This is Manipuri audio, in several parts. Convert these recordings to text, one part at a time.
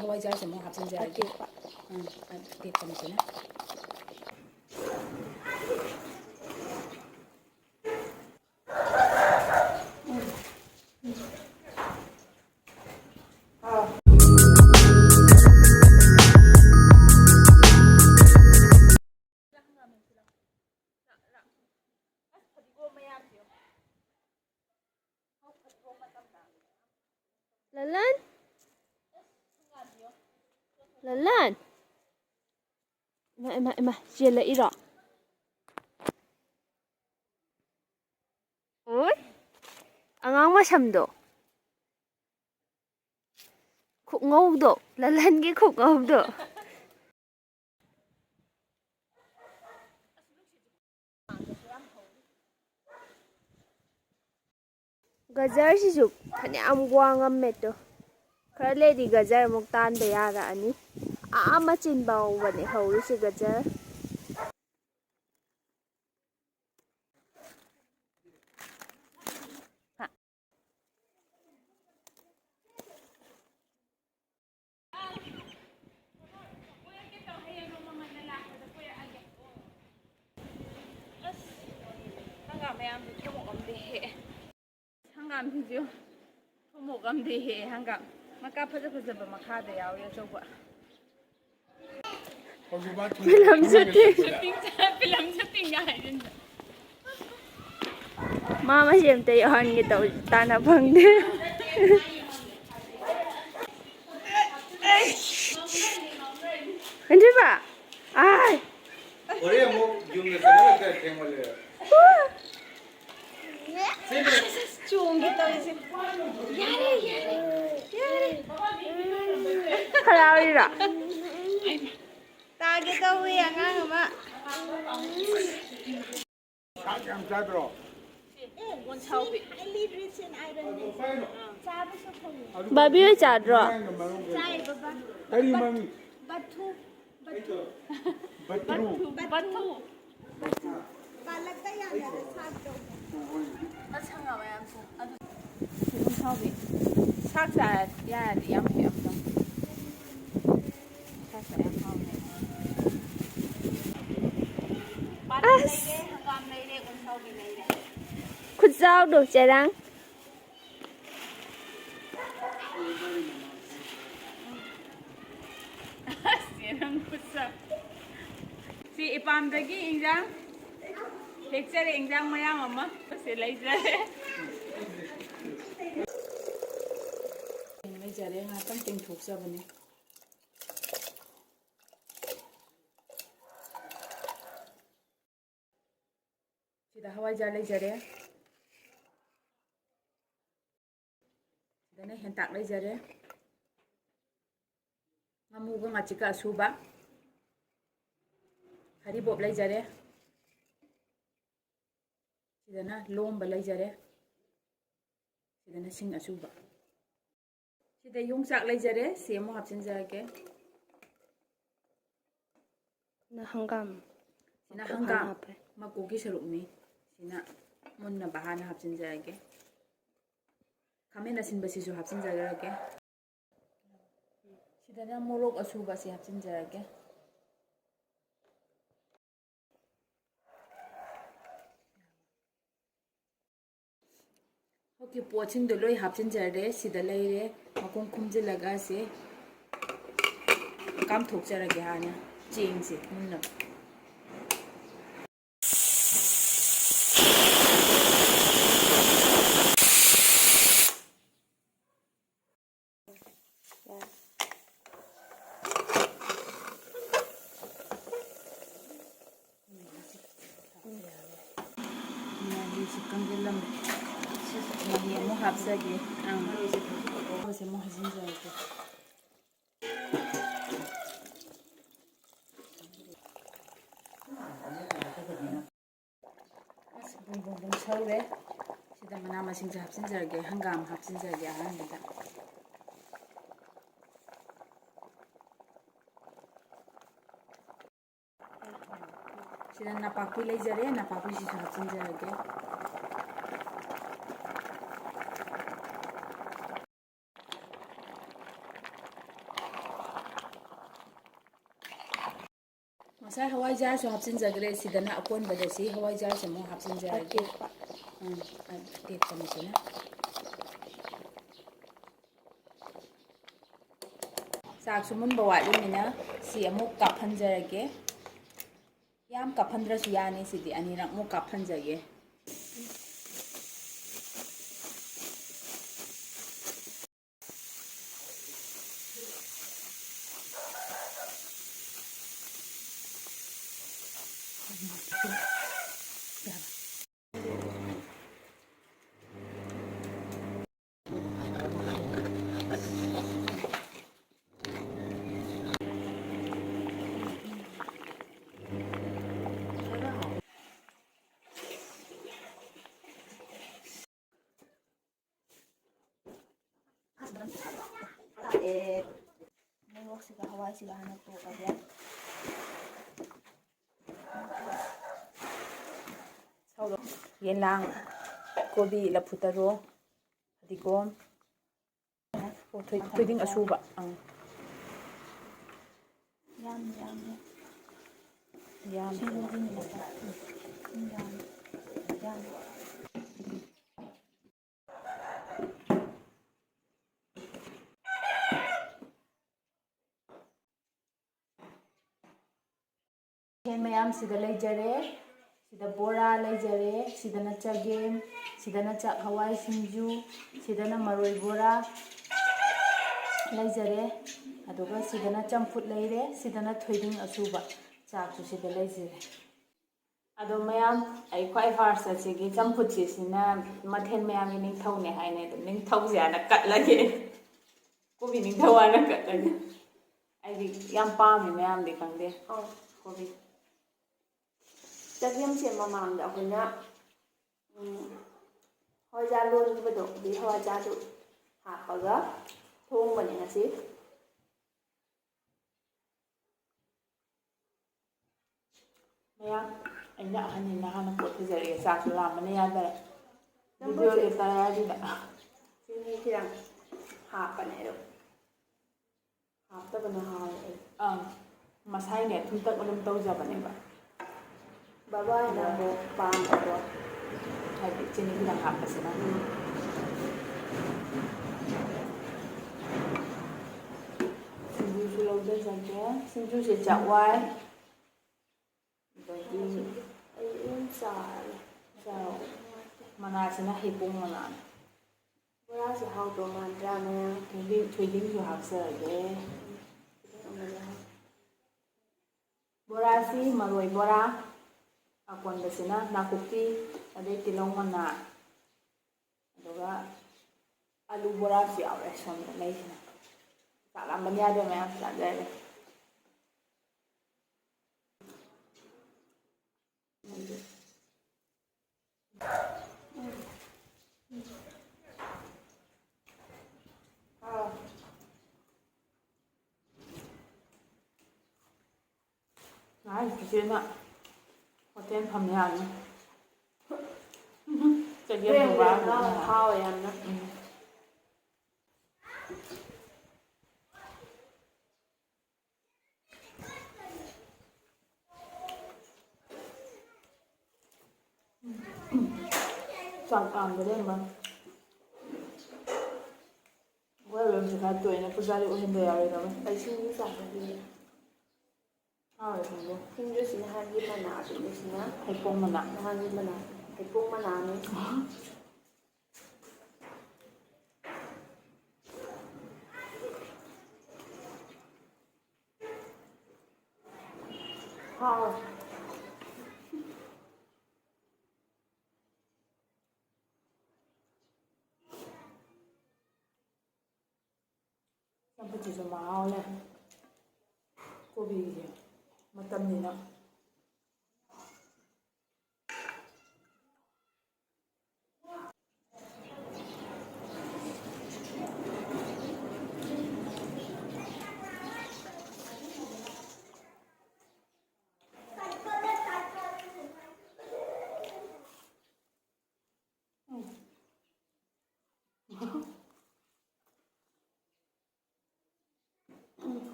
ꯍꯋꯥꯏꯖꯥꯔꯁꯦ ꯑꯃꯨꯛ ꯍꯥꯞꯆꯤꯟꯖꯔꯒꯦ ꯑꯇꯦꯛꯄ ꯃꯁꯤꯅ Lalan? Lalan? Ima, sila iro. Uy? Angang masamdo. Khúc ngâu do. Lalan cái khúc ngâu do. Gajar sisu khane am gwangam meto. Khara ledi gajar muk tan da yara ani. Machin baw bane hawri si gajar. Hangam video thumuk amde he hangam maka faja ba makha da yawo ya chauba Film shooting ga haidin Mama jem te yon gi tau tana phang de Hindi ba? Ay Ore mo yung na ka thengwale chung gi tau ise yare Halawi ra ta gi tau wi angang ama am jadro one chaubi Babi oi chadro Tari mami bathu batru palak da ya ya sak do asanga ba yam su adu one chaubi sak sa ya yam he am sak sa yam hau ne palak leire hangam leire one chaubi leire Khut zao do cherang Si ipam dagi injang picture injang mayam amma se leijare leijare ngatan ting thok sabani sida hawai jar leijare sidana hentak leijare ngamuga ngachika suba Haribob leijare sidana lomba leijare sidana sing asuba sida yongsak leijare semo hapchinjage na hangam sina hangam makogi sarukni sina munna bahana hapchinjage khamena sinbasisu hapchinjage sidana morok asuba si hapchinjage Okay, poaching the loy hapchin jare, sida leire, makong kumjilaga se kam thok jarage hana ching se munna Mahi mo hapsage ang kasi mo hasinjage bung saure sida mana masing hapsinjage hangam hapsinjage ahanbida sida napakui leijare napakui si hapsinjage ꯉꯁꯥꯏ ꯍꯋꯥꯏꯖꯥꯔꯁꯨ ꯍꯥꯞꯆꯤꯟꯖꯈ꯭ꯔꯦ ꯁꯤꯗꯅ ꯑꯀꯣꯟꯕꯗ ꯁꯤ ꯍꯋꯥꯏꯖꯥꯔꯁꯦ ꯑꯃꯨꯛ ꯍꯥꯞꯆꯤꯟꯖꯔꯒꯦ ꯑꯇꯦꯛꯄ ꯑꯇꯦꯛꯄꯅꯤꯁꯤꯅ ꯆꯥꯛꯁꯨ ꯃꯨꯟꯕ ꯋꯥꯠꯂꯤꯃꯤꯅ ꯁꯤ ꯑꯃꯨꯛ ꯀꯥꯞꯍꯟꯖꯔꯒꯦ ꯌꯥꯝ ꯀꯥꯞꯍꯟꯗ꯭ꯔꯁꯨ ꯌꯥꯅꯤ ꯁꯤꯗꯤ ꯑꯅꯤꯔꯛ ꯑꯃꯨꯛ ꯀꯥꯞꯍꯟꯖꯒꯦ ꯃꯣꯔꯣꯛꯁꯤꯒ ꯍꯋꯥꯏꯁꯤꯒ ꯍꯥꯟꯅ ꯇꯣꯛꯑꯒꯦ ꯌꯦꯂꯥꯡ ꯀꯣꯕꯤ ꯂꯐꯨꯊꯔꯣ ꯐꯗꯤꯒꯣꯝ ꯊꯣꯏꯗꯤꯡ ꯑꯁꯨꯕ ꯌꯥꯝ ꯃꯌꯥꯝ ꯁꯤꯗ ꯂꯩꯖꯔꯦ ꯁꯤꯗ ꯕꯣꯔꯥ ꯂꯩꯖꯔꯦ ꯁꯤꯗꯅ ꯆꯒꯦꯝ ꯁꯤꯗꯅ ꯆꯥꯛ ꯍꯋꯥꯏ ꯁꯤꯡꯖꯨ ꯁꯤꯗꯅ ꯃꯔꯣꯏ ꯕꯣꯔꯥ ꯂꯩꯖꯔꯦ ꯑꯗꯨꯒ ꯁꯤꯗꯅ ꯆꯝꯐꯨꯠ ꯂꯩꯔꯦ ꯁꯤꯗꯅ ꯊꯣꯏꯗꯤꯡ ꯑꯁꯨꯕ ꯆꯥꯛꯁꯨ ꯁꯤꯗ ꯂꯩꯖꯔꯦ ꯑꯗꯣ ꯃꯌꯥꯝ ꯑꯩ ꯈ꯭ꯋꯥꯏ ꯐꯥꯔꯁꯇ ꯁꯤꯒꯤ ꯆꯝꯐꯨꯠꯁꯤꯅ ꯃꯊꯦꯜ ꯃꯌꯥꯝꯒꯤ ꯅꯤꯡꯊꯧꯅꯦ ꯍꯥꯏꯅꯩ ꯑꯗꯨꯝ ꯅꯤꯡꯊꯧꯁꯦ ꯍꯥꯟꯅ ꯀꯠꯂꯒꯦ ꯀꯣꯕꯤ ꯅꯤꯡꯊꯧ ꯍꯥꯟꯅ ꯀꯠꯂꯒꯦ ꯑꯩꯗꯤ ꯌꯥꯝ ꯄꯥꯝꯃꯦ ꯃꯌꯥꯝꯗꯤ ꯈꯪꯗꯦ ꯀꯣꯕꯤ ꯆꯒꯦꯝꯁꯦ ꯃꯃꯥꯡꯗ ꯑꯩꯈꯣꯏꯅ ꯍꯋꯥꯏꯖꯥꯔ ꯂꯣꯟꯈꯤꯕꯗꯣ ꯑꯗꯨꯒꯤ ꯍꯋꯥꯏꯖꯥꯔꯗꯨ ꯍꯥꯞꯄꯒ ꯊꯣꯡꯕꯅꯦ ꯉꯁꯤ ꯃꯌꯥꯝ ꯑꯩꯅ ꯑꯍꯟꯅꯤꯅ ꯍꯥꯟꯅ ꯄꯣꯠ ꯄꯤꯖꯔꯛꯑꯦ ꯆꯥꯛꯁꯨ ꯂꯥꯝꯕꯅ ꯌꯥꯗꯔꯦ ꯚꯤꯗꯤꯑꯣ ꯂꯦꯞꯇꯔꯥꯗꯤꯗ ꯆꯤꯅꯤ ꯈꯤꯇꯪ ꯍꯥꯞꯄꯅꯦ ꯑꯗꯨꯝ ꯍꯥꯞꯇꯕꯅ ꯍꯥꯎꯋꯦ ꯃꯁꯥꯏꯅꯦ ꯊꯨꯝꯇꯛ ꯑꯗꯨꯝ ꯇꯧꯖꯕꯅꯦꯕ ꯕꯕꯥꯅ ꯑꯃꯨꯛ ꯄꯥꯝꯕꯗꯣ ꯍꯥꯏꯗꯤ ꯆꯤꯅꯤ ꯈꯤꯇꯪ ꯍꯥꯞꯄꯁꯤꯅ ꯁꯤꯡꯖꯨꯁꯨ ꯂꯧꯖꯖꯒꯦ ꯁꯤꯡꯖꯨꯁꯦ ꯆꯥꯛꯋꯥꯏ ꯑꯗꯒꯤ ꯑꯩ ꯑꯗꯨꯝ ꯆꯥꯔꯦ ꯃꯅꯥꯁꯤꯅ ꯍꯩꯕꯣꯡ ꯃꯅꯥꯅꯤ ꯕꯣꯔꯥꯁꯦ ꯍꯥꯎꯗꯧ ꯃꯥꯟꯗ꯭ꯔꯥ ꯃꯌꯥꯝ ꯊꯣꯏꯗꯤꯡꯁꯨ ꯍꯥꯞꯆꯔꯒꯦ ꯕꯣꯔꯥꯁꯤ ꯃꯔꯣꯏ ꯕꯣꯔꯥ ꯑꯀꯣꯟꯕꯁꯤꯅ ꯅꯥꯀꯨꯞꯄꯤ ꯑꯗꯩ ꯇꯤꯜꯍꯧ ꯃꯅꯥ ꯑꯗꯨꯒ ꯑꯂꯨ ꯕꯣꯔꯥꯁꯨ ꯌꯥꯎꯔꯦ ꯁꯣꯝꯗ ꯂꯩꯁꯤꯅ ꯆꯥꯛ ꯂꯥꯝꯕꯅ ꯌꯥꯗꯦ ꯃꯌꯥꯝ ꯆꯥꯖꯔꯦ ꯏꯆꯦꯅ ꯍꯣꯇꯦꯜ ꯐꯝ ꯌꯥꯅꯤ ꯆꯒꯦꯝ ꯕꯣꯔꯥ ꯍꯥꯎꯋꯦ ꯌꯥꯝꯅ ꯆꯥꯛ ꯀꯥꯝꯕꯗ ꯑꯩꯈꯣꯏꯔꯣꯝꯁꯦ ꯈꯔ ꯇꯣꯏꯅ ꯄꯨꯖꯥꯔꯤ ꯑꯣꯏꯍꯟꯕ ꯌꯥꯔꯣꯏꯗꯕ ꯑꯩ ꯁꯤꯡꯖꯨ ꯆꯥꯗꯕꯤꯅꯦ ꯍꯥꯎꯔꯦ ꯁꯤꯡꯖꯨ ꯁꯤꯡꯖꯨꯁꯤ ꯅꯍꯥꯟꯒꯤ ꯃꯅꯥ ꯑꯗꯨꯁꯤꯅ ꯍꯩꯄꯣꯡ ꯃꯅꯥ ꯅꯍꯥꯟꯒꯤ ꯃꯅꯥ ꯍꯩꯄꯣꯡ ꯃꯅꯥꯅꯤ ꯍꯥꯎ ꯆꯝꯐꯨꯠꯁꯤꯁꯨ ꯃꯍꯥꯎ ꯂꯩ ꯀꯣꯕꯤꯁꯦ ꯃꯇꯝꯅꯤꯅ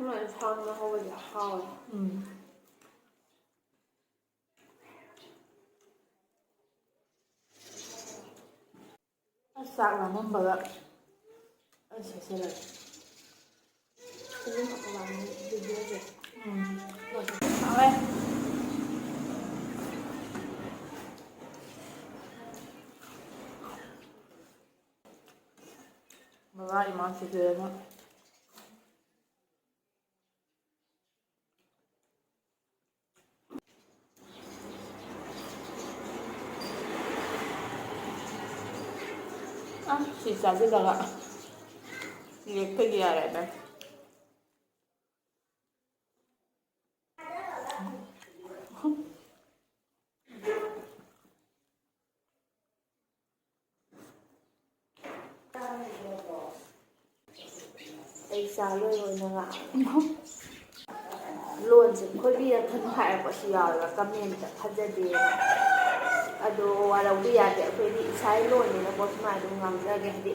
ꯁꯨꯃꯥꯏꯅ ꯁꯥꯡꯅ ꯍꯧꯕꯗꯤ ꯍꯥꯎꯋꯦ. ꯑꯁ ꯆꯥꯛ ꯂꯥꯝꯃꯝꯕꯒ ꯑꯁ ꯆꯥꯁꯤꯜꯂꯒꯦ. ꯐꯤꯂꯝ ꯑꯃ ꯚꯤꯗꯤꯑꯣꯁꯦ. ꯍꯥꯎꯋꯦ. ꯕꯕꯥ ꯏꯃꯥ ꯁꯤꯗꯅ ꯁꯤ ꯆꯥꯁꯤꯜꯂꯒ ꯂꯦꯛꯄꯒꯤ ꯌꯥꯔꯦꯗ. ꯑꯩ ꯆꯥ ꯂꯣꯏꯕ ꯑꯣꯏꯅ ꯉꯥꯡꯉꯦ. ꯂꯣꯟꯁꯦ ꯈꯣꯏꯕꯤꯔ ꯈꯟ ꯍꯥꯏꯔꯛꯄꯁꯨ ꯌꯥꯎꯋꯦꯕ ꯀꯃꯦꯟꯇ ꯐꯖꯗꯦ. ꯑꯗꯣ ꯋꯥꯔꯧꯕꯤ ꯌꯥꯗꯦ. ꯑꯩꯈꯣꯏꯗꯤ ꯏꯁꯥꯒꯤ ꯂꯣꯟꯅꯤꯅꯀꯣ ꯁꯨꯃꯥꯏꯅ ꯑꯗꯨꯝ ꯉꯥꯡꯖꯒꯦ. ꯍꯥꯏꯗꯤ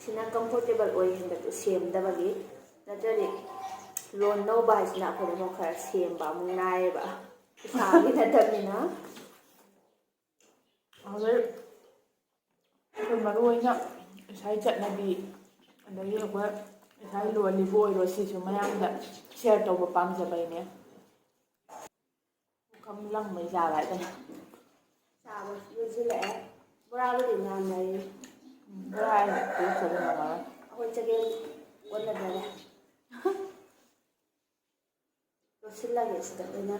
ꯁꯤꯅ ꯀꯝꯐꯣꯔꯇꯦꯕꯜ ꯑꯣꯏꯍꯟꯕꯗꯨ ꯁꯦꯝꯗꯕꯒꯤ. ꯅꯠꯇ꯭ꯔꯗꯤ ꯂꯣꯟ ꯅꯧꯕ ꯍꯥꯏꯁꯤꯅ ꯑꯩꯈꯣꯏꯗ ꯑꯃꯨꯛ ꯈꯔ ꯁꯦꯝꯕ ꯑꯃꯨꯛ ꯅꯥꯏꯌꯦꯕ. ꯏꯁꯥꯒꯤ ꯅꯠꯇꯕꯅꯤꯅ. ꯑꯩꯈꯣꯏ ꯃꯔꯨ ꯑꯣꯏꯅ ꯏꯁꯥꯒꯤ ꯆꯠꯅꯕꯤ ꯑꯗꯒꯤ ꯑꯩꯈꯣꯏ ꯏꯁꯥꯒꯤ ꯂꯣꯜꯂꯤꯕꯨ ꯑꯣꯏꯔꯣ ꯁꯤꯁꯨ ꯃꯌꯥꯝꯗ ꯁꯤꯌꯔ ꯇꯧꯕ ꯄꯥꯝꯖꯕꯩꯅꯦ. ꯄꯨꯈꯝ ꯂꯪꯃꯩ ꯆꯥꯕ ꯍꯥꯏꯗꯅ. ꯆꯥꯕꯁꯨ ꯂꯣꯏꯁꯤꯜꯂꯛꯑꯦ. ꯕꯣꯔꯥꯕꯨꯗꯤ ꯉꯥꯟꯅꯔꯤ. ꯕꯣꯔꯥ ꯍꯥꯏꯁꯦ ꯄꯨꯂꯞ ꯆꯥꯁꯤꯟꯕ. ꯑꯩꯈꯣꯏ ꯆꯒꯦꯝ ꯀꯣꯟꯅꯗꯔꯦ. ꯂꯣꯏꯁꯤꯜꯂꯒꯦ ꯁꯤꯗ ꯑꯣꯏꯅ.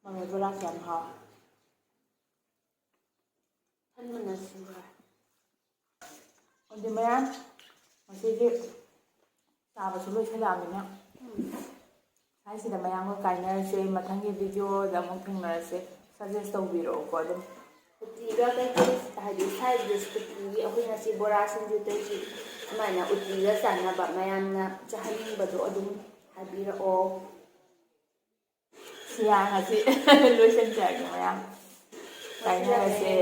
ꯃꯪꯒꯜ ꯕꯣꯔꯥꯁꯦ ꯌꯥꯝ ꯍꯥꯎꯋꯦ. ꯊꯟꯕꯅ ꯁꯤꯗꯣꯔꯦ. ꯑꯗꯨ ꯃꯌꯥꯝ ꯉꯁꯤꯒꯤ ꯆꯥꯕꯁꯨ ꯂꯣꯏꯁꯤꯜꯂꯛꯑꯕꯅꯤꯅ ꯁ꯭ꯋꯥꯏꯁꯤꯗ ꯃꯌꯥꯝꯒ ꯀꯥꯏꯅꯔꯁꯦ. ꯃꯊꯪꯒꯤ ꯚꯤꯗꯤꯑꯣꯗ ꯑꯃꯨꯛ ꯊꯦꯡꯅꯔꯁꯦ. ꯁꯖꯦꯁ ꯇꯧꯕꯤꯔꯛꯑꯣꯀꯣ ꯑꯗꯨꯝ. ꯎꯇꯤꯒ ꯀꯩꯀꯩ ꯍꯥꯏꯗꯤ ꯁꯥꯏꯠ ꯗꯤꯁ ꯎꯇꯤꯒꯤ ꯑꯩꯈꯣꯏ ꯉꯁꯤ ꯕꯣꯔꯥ ꯁꯤꯡꯖꯨ ꯇꯧꯔꯤꯁꯤ ꯁꯨꯃꯥꯏꯅ ꯎꯇꯤꯒ ꯆꯥꯟꯅꯕ ꯃꯌꯥꯝꯅ ꯆꯥꯍꯟꯅꯤꯡꯕꯗꯣ ꯑꯗꯨꯝ ꯍꯥꯏꯕꯤꯔꯛꯑꯣ. ꯉꯁꯤ ꯂꯣꯏꯁꯤꯟꯖꯔꯒꯦ ꯃꯌꯥꯝ. ꯀꯥꯏꯅꯔꯁꯦ.